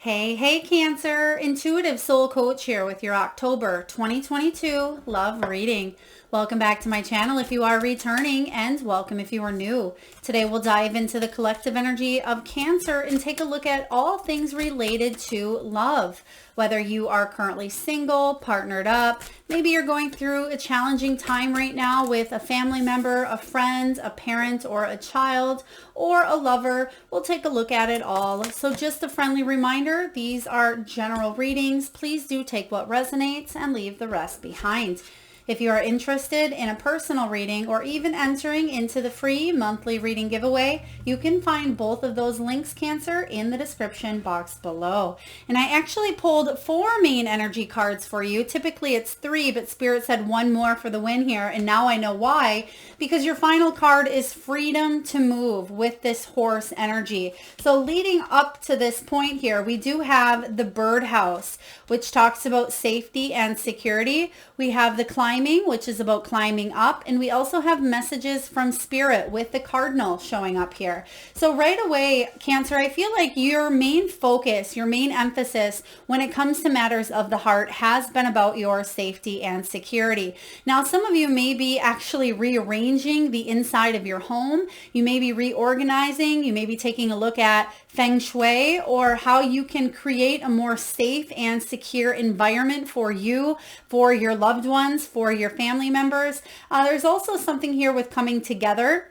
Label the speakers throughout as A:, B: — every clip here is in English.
A: Hey, Cancer, Intuitive Soul Coach here with your October 2022 love reading. Welcome back to my channel if you are returning, and welcome if you are new. Today we'll dive into the collective energy of Cancer and take a look at all things related to love. Whether you are currently single, partnered up, maybe you're going through a challenging time right now with a family member, a friend, a parent, or a child, or a lover, we'll take a look at it all. So just a friendly reminder, these are general readings. Please do take what resonates and leave the rest behind. If you are interested in a personal reading or even entering into the free monthly reading giveaway, you can find both of those links, Cancer, in the description box below. And I actually pulled 4 main energy cards for you. Typically it's 3, but Spirit said 1 more for the win here, and now I know why. Because your final card is freedom to move with this horse energy. So leading up to this point here, we do have the birdhouse, which talks about safety and security. We have the climbing, which is about climbing up. And we also have messages from Spirit with the cardinal showing up here. So right away, Cancer, I feel like your main focus, your main emphasis when it comes to matters of the heart has been about your safety and security. Now, some of you may be actually rearranging the inside of your home. You may be reorganizing. You may be taking a look at feng shui or how you can create a more safe and secure environment for you, for your loved ones, for your family members. There's also something here with coming together.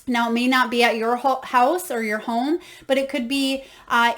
A: Now, it may not be at your house or your home, but it could be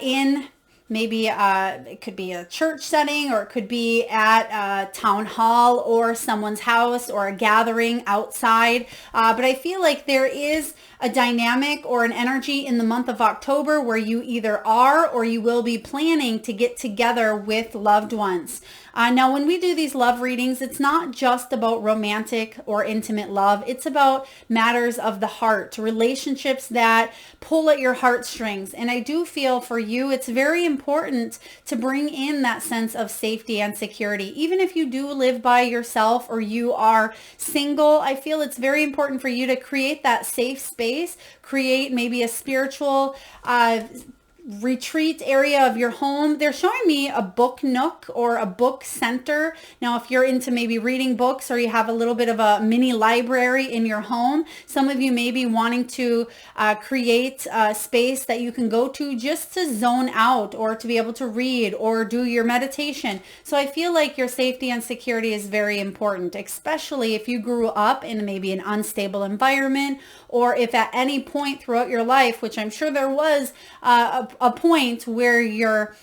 A: in maybe it could be a church setting, or it could be at a town hall or someone's house or a gathering outside. But I feel like there is a dynamic or an energy in the month of October where you either are or you will be planning to get together with loved ones. Now, when we do these love readings, it's not just about romantic or intimate love. It's about matters of the heart, relationships that pull at your heartstrings. And I do feel for you, it's very important to bring in that sense of safety and security. Even if you do live by yourself or you are single, I feel it's very important for you to create that safe space, create maybe a spiritual retreat area of your home. They're showing me a book nook or a book center. Now, if you're into maybe reading books or you have a little bit of a mini library in your home, some of you may be wanting to create a space that you can go to just to zone out or to be able to read or do your meditation. So I feel like your safety and security is very important, especially if you grew up in maybe an unstable environment, or if at any point throughout your life, which I'm sure there was a point where your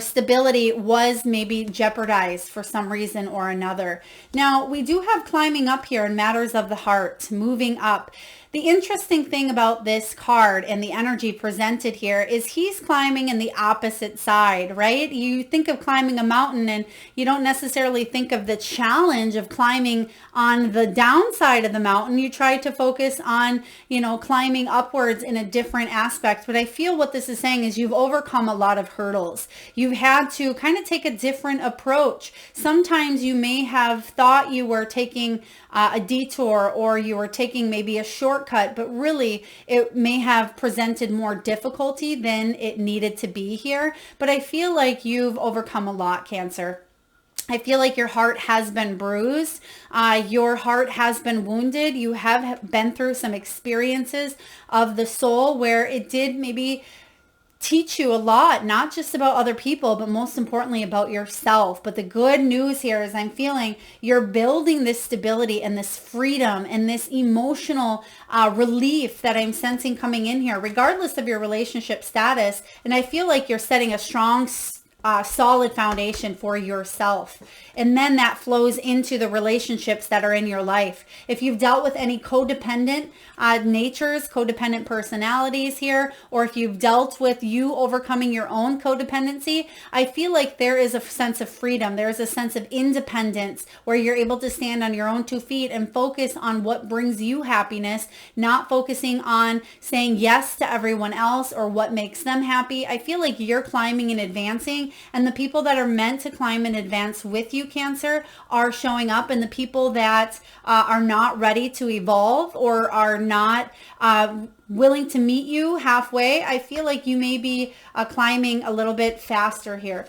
A: stability was maybe jeopardized for some reason or another. Now, we do have climbing up here in matters of the heart, moving up. The interesting thing about this card and the energy presented here is he's climbing in the opposite side, right? You think of climbing a mountain and you don't necessarily think of the challenge of climbing on the downside of the mountain. You try to focus on, climbing upwards in a different aspect. But I feel what this is saying is you've overcome a lot of hurdles. You've had to kind of take a different approach. Sometimes you may have thought you were taking a detour or you were taking maybe a shortcut, but really it may have presented more difficulty than it needed to be here. But I feel like you've overcome a lot, Cancer. I feel like your heart has been bruised. Your heart has been wounded. You have been through some experiences of the soul where it did maybe teach you a lot, not just about other people, but most importantly about yourself. But the good news here is I'm feeling you're building this stability and this freedom and this emotional relief that I'm sensing coming in here, regardless of your relationship status. And I feel like you're setting a strong, solid foundation for yourself. And then that flows into the relationships that are in your life. If you've dealt with any codependent natures, codependent personalities here, or if you've dealt with you overcoming your own codependency, I feel like there is a sense of freedom. There's a sense of independence where you're able to stand on your own 2 feet and focus on what brings you happiness, not focusing on saying yes to everyone else or what makes them happy. I feel like you're climbing and advancing and the people that are meant to climb and advance with you, Cancer, are showing up, and the people that are not ready to evolve or are not willing to meet you halfway, I feel like you may be climbing a little bit faster here.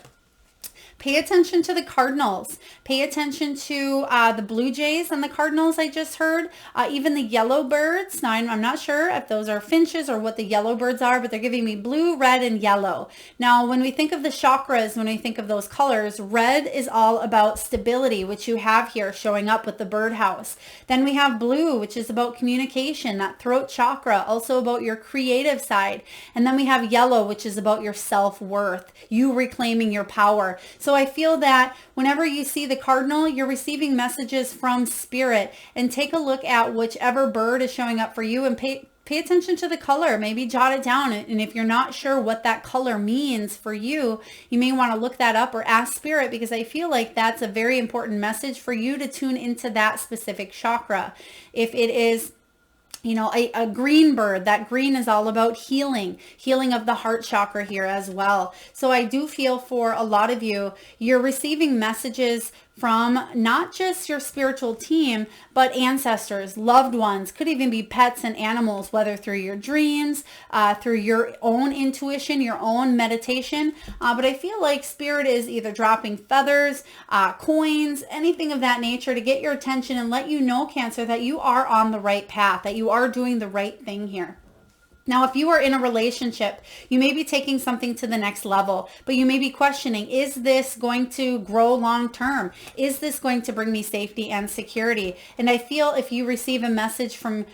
A: Pay attention to the Cardinals. Pay attention to the Blue Jays and the Cardinals I just heard. Even the yellow birds. Now, I'm not sure if those are finches or what the yellow birds are, but they're giving me blue, red, and yellow. Now, when we think of the chakras, when we think of those colors, red is all about stability, which you have here showing up with the birdhouse. Then we have blue, which is about communication, that throat chakra, also about your creative side. And then we have yellow, which is about your self-worth, you reclaiming your power. So I feel that whenever you see the cardinal, you're receiving messages from spirit, and take a look at whichever bird is showing up for you and pay attention to the color. Maybe jot it down. And if you're not sure what that color means for you, you may want to look that up or ask spirit, because I feel like that's a very important message for you to tune into that specific chakra. If it is a green bird, that green is all about healing of the heart chakra here as well. So I do feel for a lot of you, you're receiving messages from not just your spiritual team, but ancestors, loved ones, could even be pets and animals, whether through your dreams, through your own intuition, your own meditation. But I feel like spirit is either dropping feathers, coins, anything of that nature to get your attention and let you know, Cancer, that you are on the right path, that you are doing the right thing here. Now, if you are in a relationship, you may be taking something to the next level, but you may be questioning, is this going to grow long term? Is this going to bring me safety and security? And I feel if you receive a message from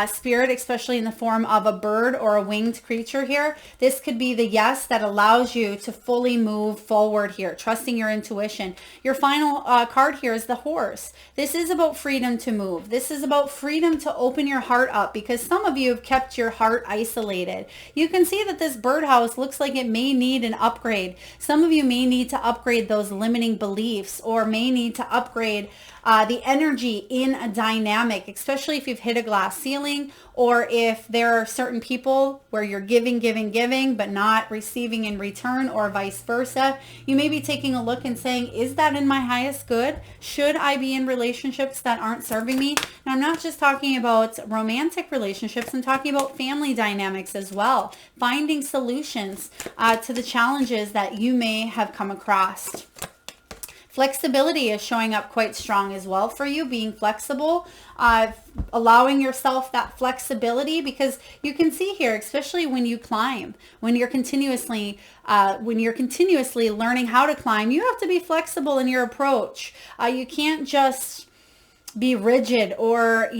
A: spirit, especially in the form of a bird or a winged creature here, this could be the yes that allows you to fully move forward here, trusting your intuition. Your final card here is the horse. This is about freedom to move. This is about freedom to open your heart up, because some of you have kept your heart isolated. You can see that this birdhouse looks like it may need an upgrade. Some of you may need to upgrade those limiting beliefs, or may need to upgrade the energy in a dynamic, especially if you've hit a glass ceiling, or if there are certain people where you're giving, but not receiving in return, or vice versa. You may be taking a look and saying, is that in my highest good? Should I be in relationships that aren't serving me? And I'm not just talking about romantic relationships, I'm talking about family dynamics as well. Finding solutions to the challenges that you may have come across. Flexibility is showing up quite strong as well for you, being flexible, allowing yourself that flexibility, because you can see here, especially when you climb, when you're continuously learning how to climb, you have to be flexible in your approach. You can't just be rigid or,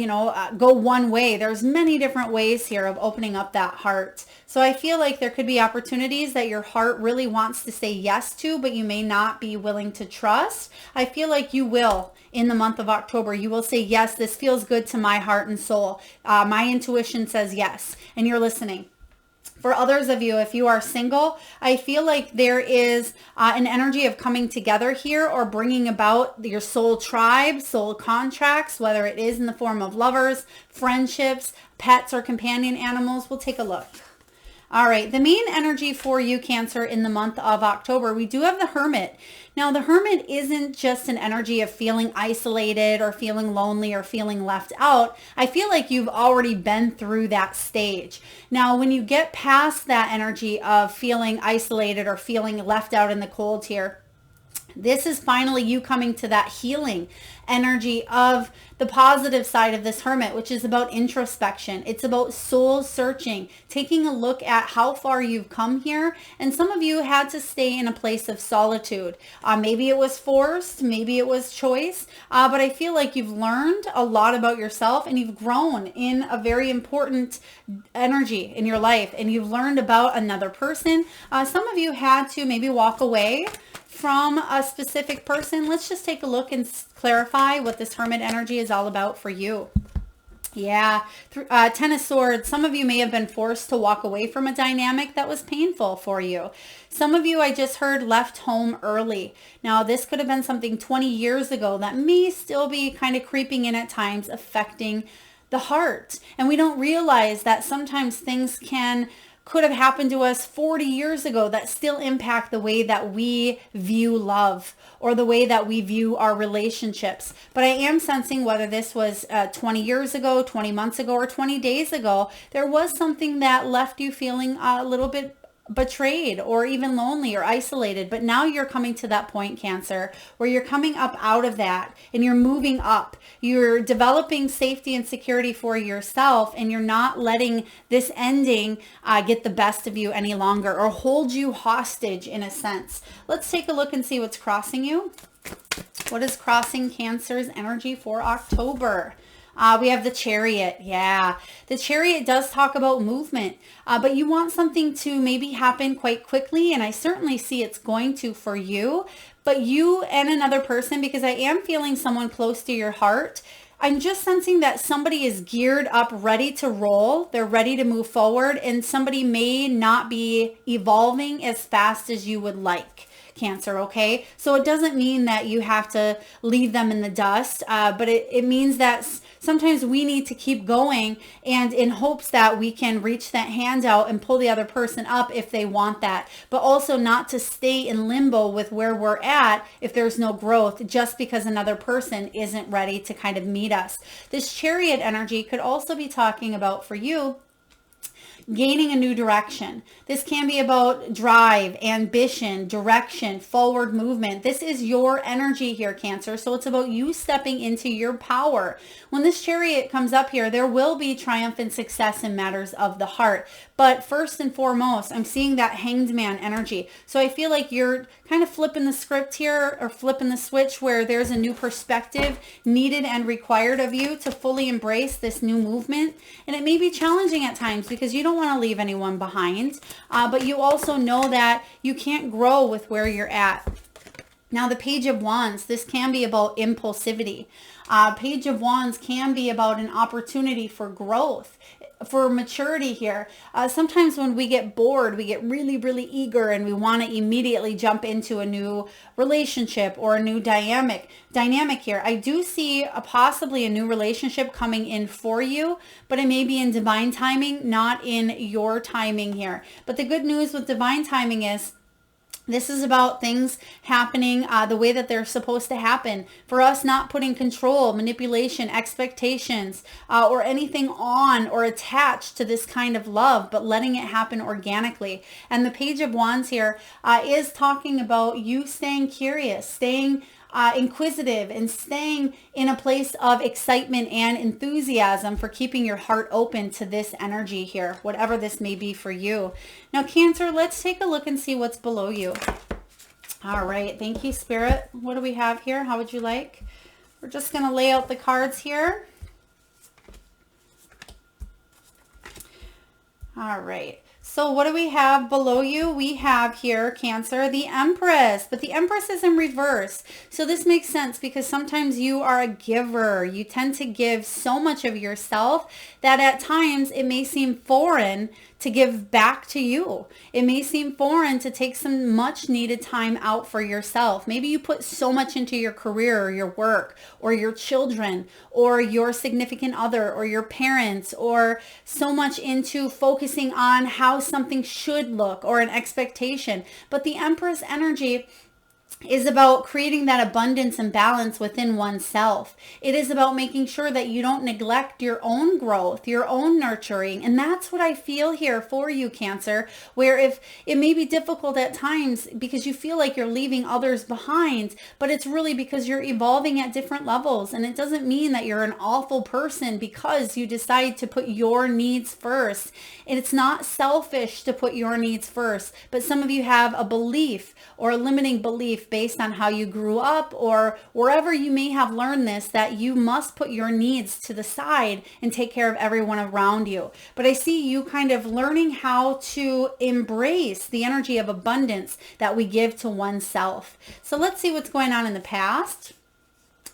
A: go one way. There's many different ways here of opening up that heart. So I feel like there could be opportunities that your heart really wants to say yes to, but you may not be willing to trust. I feel like you will in the month of October. You will say, yes, this feels good to my heart and soul. My intuition says yes, and you're listening. For others of you, if you are single, I feel like there is an energy of coming together here, or bringing about your soul tribe, soul contracts, whether it is in the form of lovers, friendships, pets, or companion animals. We'll take a look. All right, the main energy for you, Cancer, in the month of October, we do have the Hermit. Now, the Hermit isn't just an energy of feeling isolated or feeling lonely or feeling left out. I feel like you've already been through that stage. Now, when you get past that energy of feeling isolated or feeling left out in the cold here, this is finally you coming to that healing energy of the positive side of this Hermit, which is about introspection. It's about soul searching, taking a look at how far you've come here. And some of you had to stay in a place of solitude. Maybe it was forced, maybe it was choice, but I feel like you've learned a lot about yourself, and you've grown in a very important energy in your life, and you've learned about another person. Some of you had to maybe walk away from a specific person. Let's just take a look and clarify what this Hermit energy is all about for you. Yeah, Ten of Swords. Some of you may have been forced to walk away from a dynamic that was painful for you. Some of you, I just heard, left home early. Now, this could have been something 20 years ago that may still be kind of creeping in at times, affecting the heart. And we don't realize that sometimes things can could have happened to us 40 years ago that still impact the way that we view love or the way that we view our relationships. But I am sensing, whether this was 20 years ago, 20 months ago, or 20 days ago, there was something that left you feeling a little bit betrayed or even lonely or isolated. But now you're coming to that point, Cancer, where you're coming up out of that and you're moving up. You're developing safety and security for yourself, and you're not letting this ending get the best of you any longer or hold you hostage in a sense. Let's take a look and see what's crossing you. What is crossing Cancer's energy for October? We have the Chariot. Yeah, the Chariot does talk about movement, but you want something to maybe happen quite quickly, and I certainly see it's going to for you, but you and another person, because I am feeling someone close to your heart. I'm just sensing that somebody is geared up, ready to roll. They're ready to move forward, and somebody may not be evolving as fast as you would like. Cancer, okay? So it doesn't mean that you have to leave them in the dust, but it means that sometimes we need to keep going, and in hopes that we can reach that hand out and pull the other person up if they want that, but also not to stay in limbo with where we're at if there's no growth just because another person isn't ready to kind of meet us. This Chariot energy could also be talking about, for you, gaining a new direction. This can be about drive, ambition, direction, forward movement. This is your energy here, Cancer. So it's about you stepping into your power. When this Chariot comes up here, there will be triumphant success in matters of the heart. But first and foremost, I'm seeing that Hanged Man energy. So I feel like you're kind of flipping the script here, or flipping the switch, where there's a new perspective needed and required of you to fully embrace this new movement. And it may be challenging at times because you don't want to leave anyone behind, but you also know that you can't grow with where you're at. Now, the Page of Wands, this can be about impulsivity. Page of Wands can be about an opportunity for growth, for maturity here. Sometimes when we get bored, we get really, really eager and we want to immediately jump into a new relationship or a new dynamic here. I do see possibly a new relationship coming in for you, but it may be in divine timing, not in your timing here. But the good news with divine timing is this is about things happening the way that they're supposed to happen. For us, not putting control, manipulation, expectations, or anything on or attached to this kind of love, but letting it happen organically. And the Page of Wands here is talking about you staying curious, staying inquisitive, and staying in a place of excitement and enthusiasm for keeping your heart open to this energy here, whatever this may be for you. Now, Cancer, let's take a look and see what's below you. All right. Thank you, Spirit. What do we have here? How would you like? We're just going to lay out the cards here. All right. So what do we have below you? We have here, Cancer, the Empress, but the Empress is in reverse. So this makes sense because sometimes you are a giver. You tend to give so much of yourself that at times it may seem foreign to give back to you. It may seem foreign to take some much needed time out for yourself. Maybe you put so much into your career or your work or your children or your significant other or your parents, or so much into focusing on how something should look or an expectation. But the Empress energy is about creating that abundance and balance within oneself. It is about making sure that you don't neglect your own growth, your own nurturing. And that's what I feel here for you, Cancer, where if it may be difficult at times because you feel like you're leaving others behind, but it's really because you're evolving at different levels. And it doesn't mean that you're an awful person because you decide to put your needs first. And it's not selfish to put your needs first, but some of you have a belief or a limiting belief based on how you grew up or wherever you may have learned this, that you must put your needs to the side and take care of everyone around you. But I see you kind of learning how to embrace the energy of abundance that we give to oneself. So let's see what's going on in the past.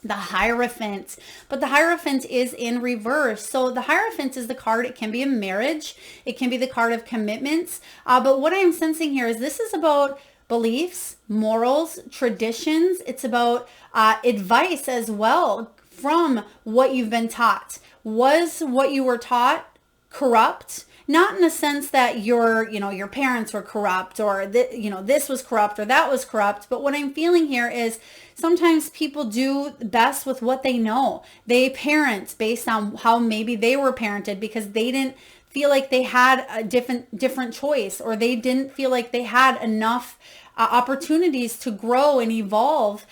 A: The Hierophant, but the Hierophant is in reverse. So the Hierophant is the card. It can be a marriage. It can be the card of commitments. But what I'm sensing here is this is about beliefs, morals, traditions. It's about advice as well from what you've been taught. Was what you were taught corrupt? not in the sense that your parents were corrupt, or that, this was corrupt or that was corrupt. But what I'm feeling here is sometimes people do best with what they know. They parent based on how maybe they were parented, because they didn't feel like they had a different choice, or they didn't feel like they had enough opportunities to grow and evolve,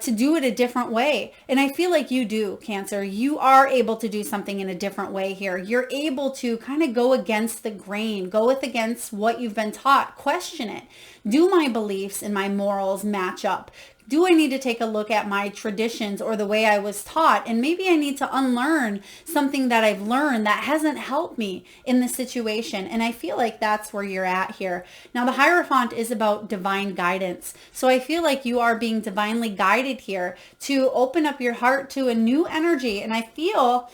A: to do it a different way. And I feel like you do, Cancer. You are able to do something in a different way here. You're able to kind of go against the grain, against what you've been taught, question it. Do my beliefs and my morals match up? Do I need to take a look at my traditions or the way I was taught? And maybe I need to unlearn something that I've learned that hasn't helped me in the situation. And I feel like that's where you're at here. Now, the Hierophant is about divine guidance. So I feel like you are being divinely guided here to open up your heart to a new energy. And I feel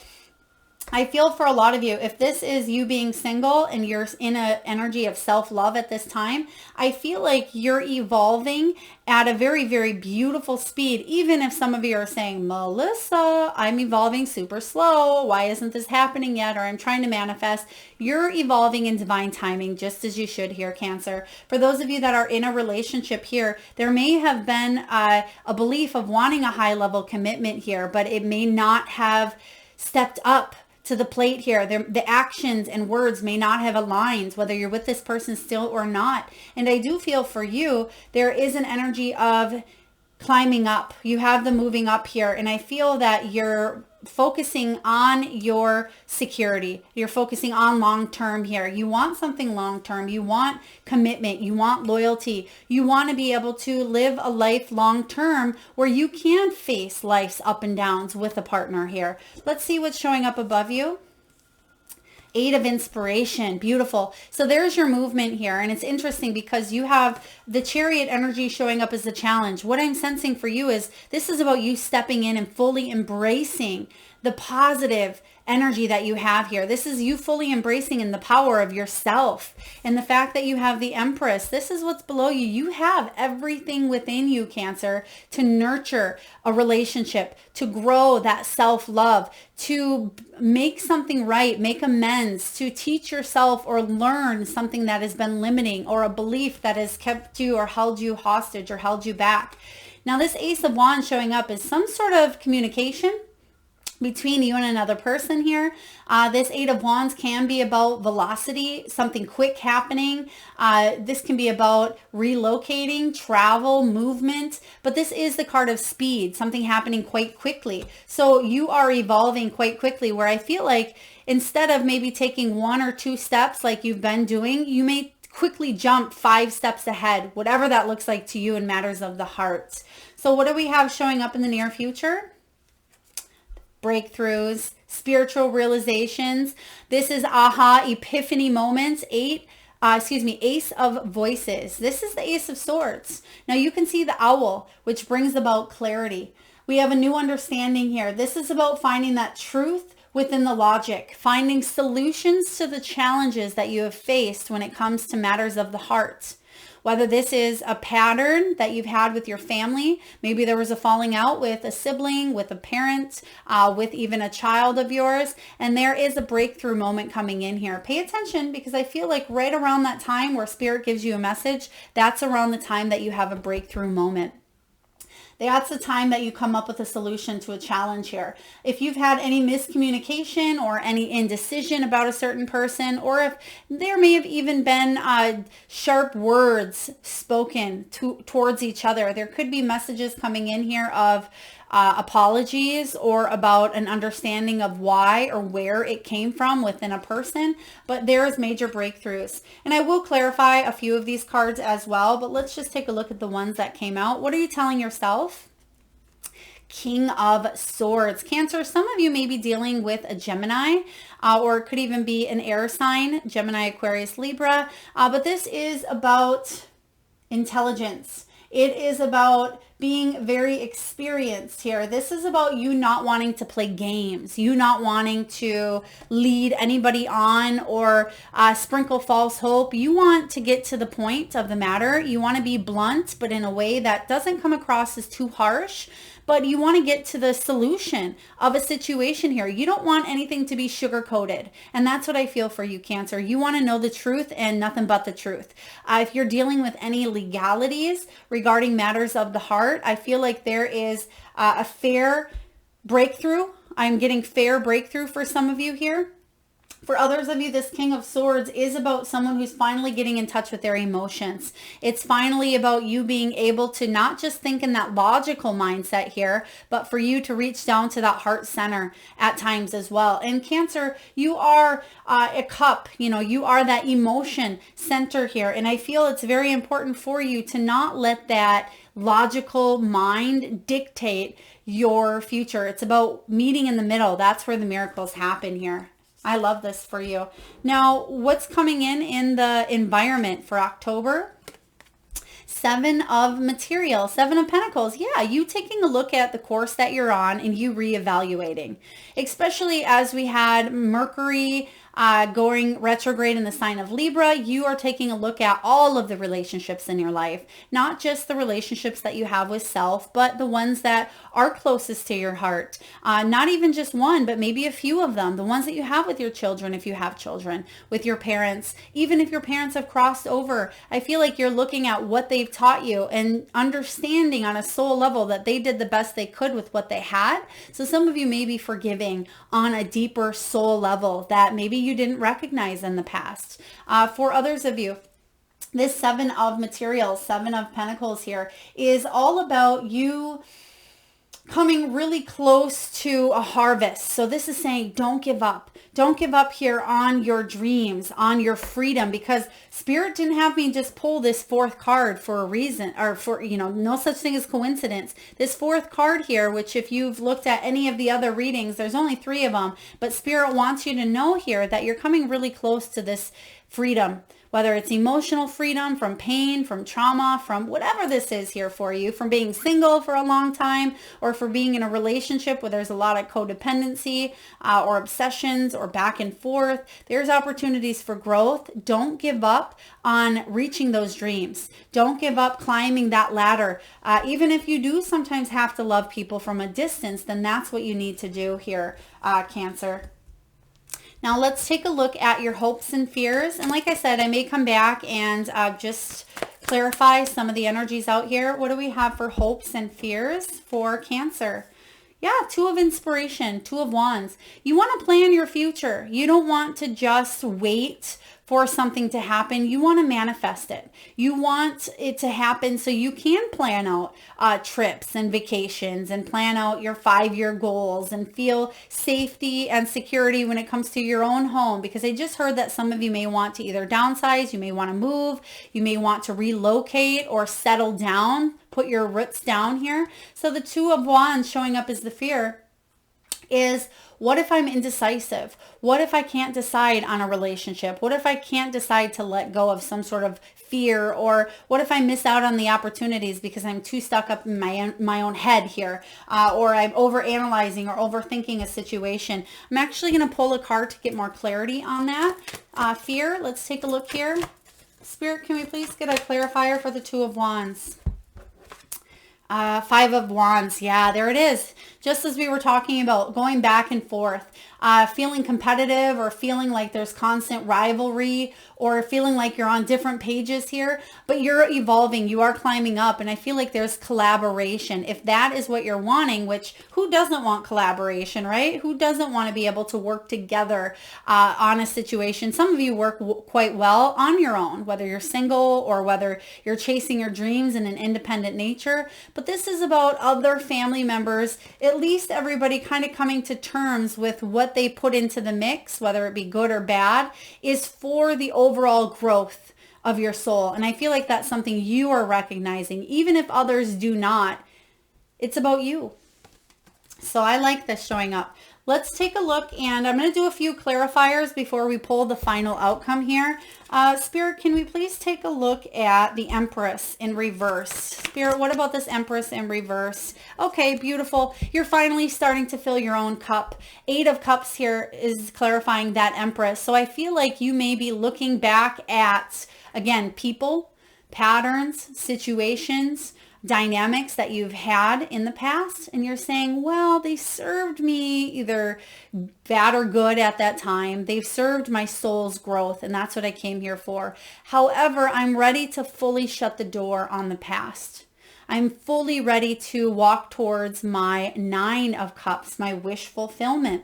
A: for a lot of you, if this is you being single and you're in an energy of self-love at this time, I feel like you're evolving at a very, very beautiful speed. Even if some of you are saying, Melissa, I'm evolving super slow. Why isn't this happening yet? Or I'm trying to manifest. You're evolving in divine timing, just as you should here, Cancer. For those of you that are in a relationship here, there may have been a belief of wanting a high level commitment here, but it may not have stepped up to the plate here. The actions and words may not have aligned, whether you're with this person still or not. And I do feel for you, there is an energy of climbing up. You have the moving up here. And I feel that you're focusing on your security. You're focusing on long-term here. You want something long-term. You want commitment. You want loyalty. You want to be able to live a life long-term where you can face life's up and downs with a partner here. Let's see what's showing up above you. 8 of Inspiration. Beautiful. So there's your movement here. And it's interesting because you have the Chariot energy showing up as the challenge. What I'm sensing for you is this is about you stepping in and fully embracing the positive energy that you have here. This is you fully embracing in the power of yourself. And the fact that you have the Empress, this is what's below you. You have everything within you, Cancer, to nurture a relationship, to grow that self-love, to make something right, make amends, to teach yourself or learn something that has been limiting, or a belief that has kept you or held you hostage or held you back. Now, this Ace of Wands showing up is some sort of communication between you and another person here. This 8 of Wands can be about velocity, something quick happening. This can be about relocating, travel, movement, but this is the card of speed, something happening quite quickly. So you are evolving quite quickly, where I feel like instead of maybe taking 1 or 2 steps like you've been doing, you may quickly jump 5 steps ahead, whatever that looks like to you in matters of the heart. So what do we have showing up in the near future? Breakthroughs, spiritual realizations. This is aha, epiphany moments. Ace of Voices. This is the Ace of Swords. Now you can see the owl, which brings about clarity. We have a new understanding here. This is about finding that truth within the logic, finding solutions to the challenges that you have faced when it comes to matters of the heart. Whether this is a pattern that you've had with your family, maybe there was a falling out with a sibling, with a parent, with even a child of yours, and there is a breakthrough moment coming in here. Pay attention, because I feel like right around that time where Spirit gives you a message, that's around the time that you have a breakthrough moment. That's the time that you come up with a solution to a challenge here. If you've had any miscommunication or any indecision about a certain person, or if there may have even been sharp words spoken towards each other, there could be messages coming in here of apologies, or about an understanding of why or where it came from within a person. But there is major breakthroughs. And I will clarify a few of these cards as well, but let's just take a look at the ones that came out. What are you telling yourself? King of Swords. Cancer, some of you may be dealing with a Gemini, or it could even be an air sign, Gemini, Aquarius, Libra. But this is about intelligence. It is about being very experienced here. This is about you not wanting to play games, you not wanting to lead anybody on or sprinkle false hope. You want to get to the point of the matter. You want to be blunt, but in a way that doesn't come across as too harsh. But you want to get to the solution of a situation here. You don't want anything to be sugar-coated. And that's what I feel for you, Cancer. You want to know the truth and nothing but the truth. If you're dealing with any legalities regarding matters of the heart, I feel like there is a fair breakthrough. I'm getting fair breakthrough for some of you here. For others of you, this King of Swords is about someone who's finally getting in touch with their emotions. It's finally about you being able to not just think in that logical mindset here, but for you to reach down to that heart center at times as well. And Cancer, you are a cup, you are that emotion center here. And I feel it's very important for you to not let that logical mind dictate your future. It's about meeting in the middle. That's where the miracles happen here. I love this for you. Now, what's coming in the environment for October? 7 of material, 7 of Pentacles. Yeah, you taking a look at the course that you're on and you reevaluating, especially as we had Mercury going retrograde in the sign of Libra. You are taking a look at all of the relationships in your life, not just the relationships that you have with self, but the ones that are closest to your heart. Not even just one, but maybe a few of them. The ones that you have with your children, if you have children, with your parents, even if your parents have crossed over. I feel like you're looking at what they've taught you and understanding on a soul level that they did the best they could with what they had. So some of you may be forgiving on a deeper soul level that maybe you didn't recognize in the past. For others of you, this 7 of materials, 7 of Pentacles here is all about you coming really close to a harvest. So this is saying don't give up. Don't give up here on your dreams, on your freedom, because Spirit didn't have me just pull this 4th card for a reason, or for, no such thing as coincidence. This 4th card here, which if you've looked at any of the other readings, there's only 3 of them, but Spirit wants you to know here that you're coming really close to this freedom. Whether it's emotional freedom from pain, from trauma, from whatever this is here for you, from being single for a long time, or for being in a relationship where there's a lot of codependency or obsessions or back and forth, there's opportunities for growth. Don't give up on reaching those dreams. Don't give up climbing that ladder. Even if you do sometimes have to love people from a distance, then that's what you need to do here, Cancer. Now let's take a look at your hopes and fears. And like I said, I may come back and just clarify some of the energies out here. What do we have for hopes and fears for Cancer? Yeah, 2 of inspiration, 2 of wands. You want to plan your future. You don't want to just wait for something to happen. You want to manifest it. You want it to happen so you can plan out trips and vacations and plan out your 5-year goals and feel safety and security when it comes to your own home. Because I just heard that some of you may want to either downsize, you may want to move, you may want to relocate or settle down, put your roots down here. So the 2 of wands showing up as the fear is, what if I'm indecisive? What if I can't decide on a relationship? What if I can't decide to let go of some sort of fear? Or what if I miss out on the opportunities because I'm too stuck up in my own head here? Or I'm overanalyzing or overthinking a situation. I'm actually going to pull a card to get more clarity on that. Fear, let's take a look here. Spirit, can we please get a clarifier for the 2 of wands? 5 of wands. Yeah, there it is. Just as we were talking about going back and forth, feeling competitive or feeling like there's constant rivalry or feeling like you're on different pages here, but you're evolving, you are climbing up. And I feel like there's collaboration. If that is what you're wanting, which who doesn't want collaboration, right? Who doesn't want to be able to work together on a situation? Some of you work quite well on your own, whether you're single or whether you're chasing your dreams in an independent nature. But this is about other family members, at least everybody kind of coming to terms with what they put into the mix, whether it be good or bad, is for the overall growth of your soul. And I feel like that's something you are recognizing, even if others do not. It's about you. So I like this showing up. Let's take a look, and I'm going to do a few clarifiers before we pull the final outcome here. Spirit, can we please take a look at the Empress in reverse? Spirit, what about this Empress in reverse? Okay, beautiful. You're finally starting to fill your own cup. 8 of Cups here is clarifying that Empress. So I feel like you may be looking back at, again, people, patterns, situations, dynamics that you've had in the past, and you're saying, well, they served me either bad or good at that time. They've served my soul's growth, and that's what I came here for. However, I'm ready to fully shut the door on the past. I'm fully ready to walk towards my 9 of Cups, my wish fulfillment,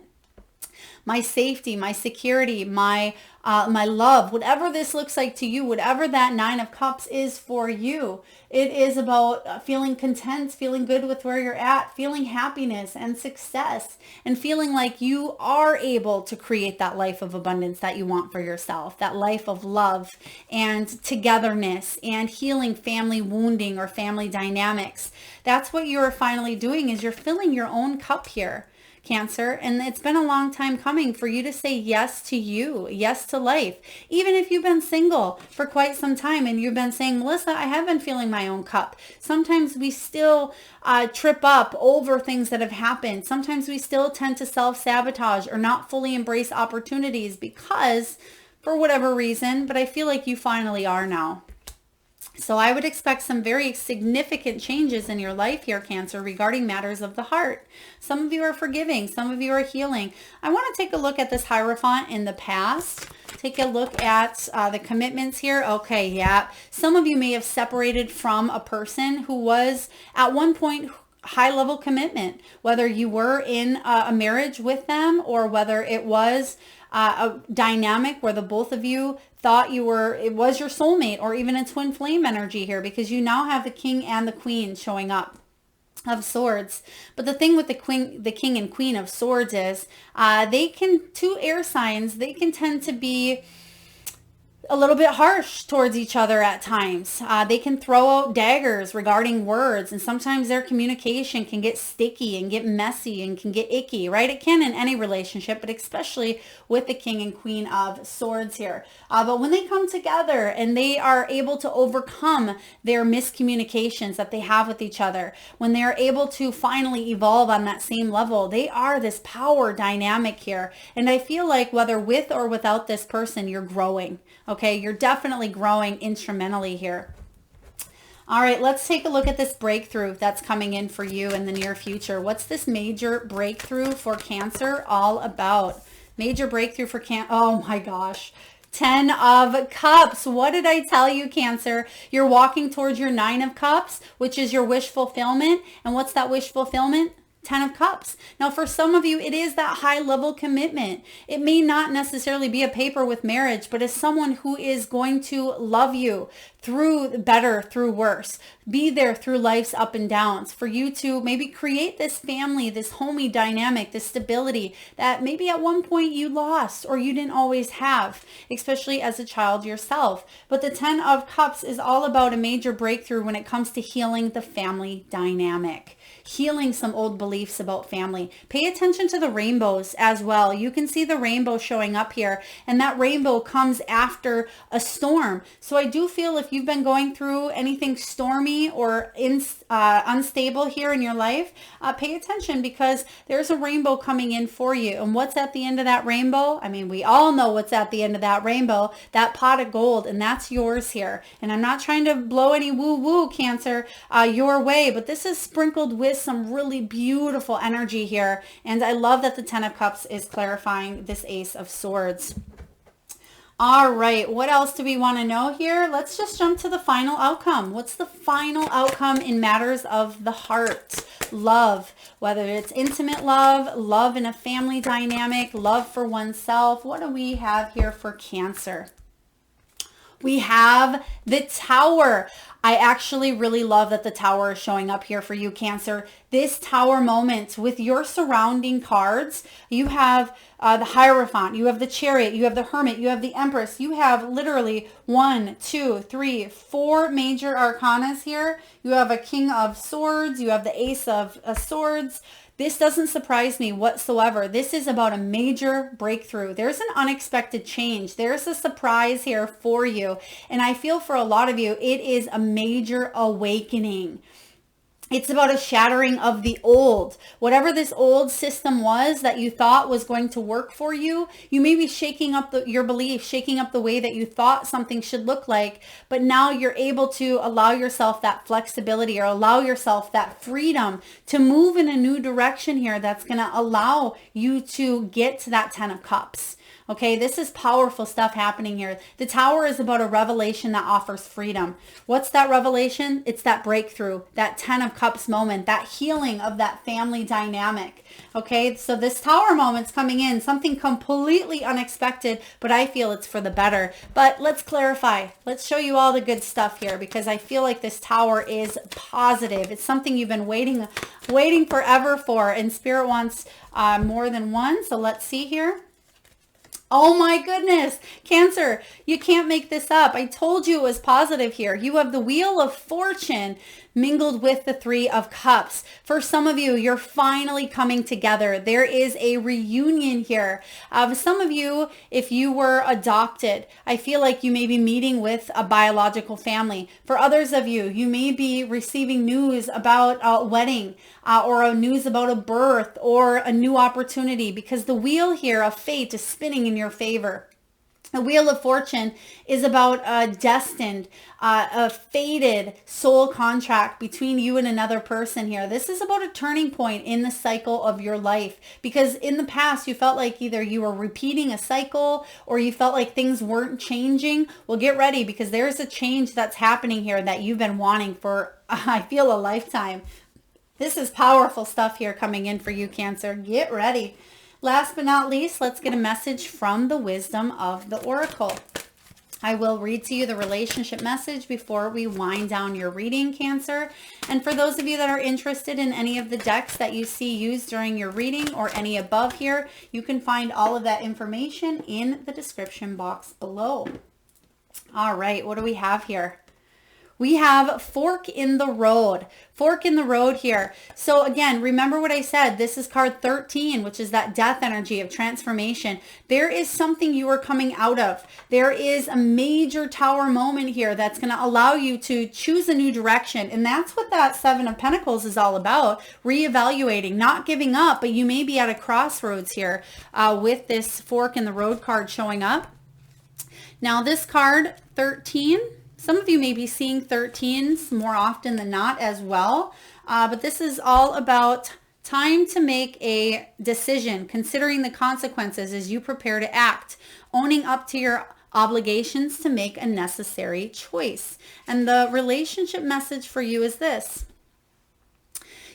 A: my safety, my security, my love, whatever this looks like to you, whatever that 9 of Cups is for you. It is about feeling content, feeling good with where you're at, feeling happiness and success, and feeling like you are able to create that life of abundance that you want for yourself, that life of love and togetherness and healing family wounding or family dynamics. That's what you're finally doing, is you're filling your own cup here, Cancer. And it's been a long time coming for you to say yes to you, yes to life. Even if you've been single for quite some time and you've been saying, Melissa, I have been filling my own cup. Sometimes we still trip up over things that have happened. Sometimes we still tend to self-sabotage or not fully embrace opportunities because, for whatever reason, but I feel like you finally are now. So I would expect some very significant changes in your life here, Cancer, regarding matters of the heart. Some of you are forgiving. Some of you are healing. I want to take a look at this Hierophant in the past. Take a look at the commitments here. Okay, yeah. Some of you may have separated from a person who was at one point high level commitment, whether you were in a marriage with them or whether it was a dynamic where the both of you thought it was your soulmate, or even a twin flame energy here, because you now have the King and the Queen showing up of Swords. But the thing with the King and Queen of Swords is two air signs, they can tend to be a little bit harsh towards each other at times. They can throw out daggers regarding words, and sometimes their communication can get sticky and get messy and can get icky, right? It can in any relationship, but especially with the King and Queen of Swords here. But when they come together and they are able to overcome their miscommunications that they have with each other, when they are able to finally evolve on that same level, they are this power dynamic here. And I feel like whether with or without this person, you're growing. Okay, you're definitely growing instrumentally here. All right, let's take a look at this breakthrough that's coming in for you in the near future. What's this major breakthrough for Cancer all about? Major breakthrough for Cancer. Oh my gosh. 10 of Cups. What did I tell you, Cancer? You're walking towards your 9 of Cups, which is your wish fulfillment. And what's that wish fulfillment? 10 of Cups. Now, for some of you, it is that high level commitment. It may not necessarily be a paper with marriage, but as someone who is going to love you through better, through worse, be there through life's up and downs, for you to maybe create this family, this homey dynamic, this stability that maybe at one point you lost or you didn't always have, especially as a child yourself. But the 10 of Cups is all about a major breakthrough when it comes to healing the family dynamic, healing some old beliefs about family. Pay attention to the rainbows as well. You can see the rainbow showing up here, and that rainbow comes after a storm. So I do feel if you've been going through anything stormy or unstable here in your life, pay attention, because there's a rainbow coming in for you. And what's at the end of that rainbow? I mean, we all know what's at the end of that rainbow, that pot of gold, and that's yours here. And I'm not trying to blow any woo-woo, Cancer, your way, but this is sprinkled with some really beautiful energy here. And I love that the 10 of Cups is clarifying this Ace of Swords. All right, what else do we want to know here? Let's just jump to the final outcome. What's the final outcome in matters of the heart? Love, whether it's intimate love, love in a family dynamic, love for oneself. What do we have here for Cancer? We have the Tower. I actually really love that the Tower is showing up here for you, Cancer. This Tower moment with your surrounding cards, you have the Hierophant, you have the Chariot, you have the Hermit, you have the Empress. You have literally 1, 2, 3, 4 major arcanas here. You have a King of Swords, you have the Ace of Swords. This doesn't surprise me whatsoever. This is about a major breakthrough. There's an unexpected change. There's a surprise here for you. And I feel for a lot of you, it is a major awakening. It's about a shattering of the old. Whatever this old system was that you thought was going to work for you, you may be shaking up your belief, shaking up the way that you thought something should look like, but now you're able to allow yourself that flexibility or allow yourself that freedom to move in a new direction here that's going to allow you to get to that 10 of Cups. Okay, this is powerful stuff happening here. The Tower is about a revelation that offers freedom. What's that revelation? It's that breakthrough, that 10 of Cups moment, that healing of that family dynamic. Okay, so this Tower moment's coming in, something completely unexpected, but I feel it's for the better. But let's clarify. Let's show you all the good stuff here because I feel like this Tower is positive. It's something you've been waiting forever for, and Spirit wants more than one. So let's see here. Oh my goodness, Cancer, you can't make this up. I told you it was positive here. You have the Wheel of Fortune mingled with the 3 of Cups. For some of you, you're finally coming together. There is a reunion here. Some of you, if you were adopted, I feel like you may be meeting with a biological family. For others of you, you may be receiving news about a wedding or a news about a birth or a new opportunity, because the wheel here of fate is spinning in your favor. The Wheel of Fortune is about a destined, a fated soul contract between you and another person here. This is about a turning point in the cycle of your life, because in the past you felt like either you were repeating a cycle or you felt like things weren't changing. Well, get ready, because there's a change that's happening here that you've been wanting for, I feel, a lifetime. This is powerful stuff here coming in for you, Cancer. Get ready. Last but not least, let's get a message from the wisdom of the Oracle. I will read to you the relationship message before we wind down your reading, Cancer. And for those of you that are interested in any of the decks that you see used during your reading or any above here, you can find all of that information in the description box below. All right, what do we have here? We have fork in the road. Fork in the road here. So again, remember what I said. This is card 13, which is that death energy of transformation. There is something you are coming out of. There is a major Tower moment here that's going to allow you to choose a new direction. And that's what that 7 of Pentacles is all about. Reevaluating, not giving up, but you may be at a crossroads here with this fork in the road card showing up. Now this card 13, some of you may be seeing 13s more often than not as well, but this is all about time to make a decision, considering the consequences as you prepare to act, owning up to your obligations to make a necessary choice. And the relationship message for you is this.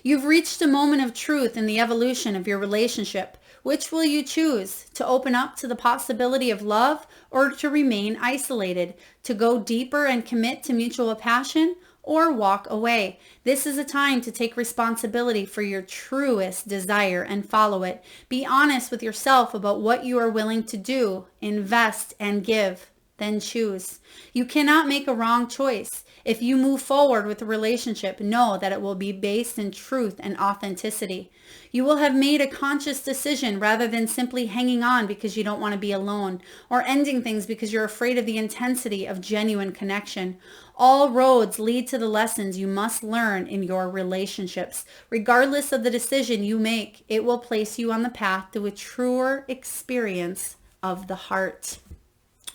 A: You've reached a moment of truth in the evolution of your relationship. Which will you choose? To open up to the possibility of love, or to remain isolated? To go deeper and commit to mutual passion, or walk away? This is a time to take responsibility for your truest desire and follow it. Be honest with yourself about what you are willing to do, invest, and give. Then choose. You cannot make a wrong choice. If you move forward with a relationship, know that it will be based in truth and authenticity. You will have made a conscious decision rather than simply hanging on because you don't want to be alone, or ending things because you're afraid of the intensity of genuine connection. All roads lead to the lessons you must learn in your relationships. Regardless of the decision you make, it will place you on the path to a truer experience of the heart.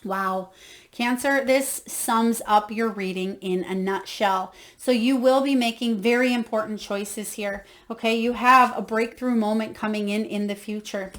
A: Wow. Cancer, this sums up your reading in a nutshell. So you will be making very important choices here. Okay, you have a breakthrough moment coming in the future.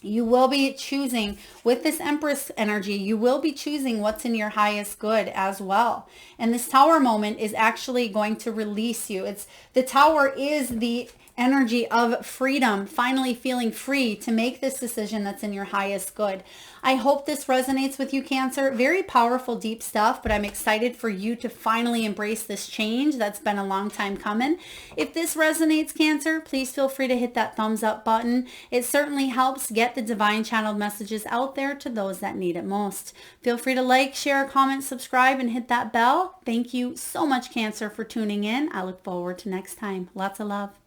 A: You will be choosing, with this Empress energy, you will be choosing what's in your highest good as well. And this Tower moment is actually going to release you. The Tower is the energy of freedom, finally feeling free to make this decision that's in your highest good. I hope this resonates with you, Cancer. Very powerful, deep stuff, but I'm excited for you to finally embrace this change that's been a long time coming. If this resonates, Cancer, please feel free to hit that thumbs up button. It certainly helps get the divine channeled messages out there to those that need it most. Feel free to like, share, comment, subscribe, and hit that bell. Thank you so much, Cancer, for tuning in. I look forward to next time. Lots of love.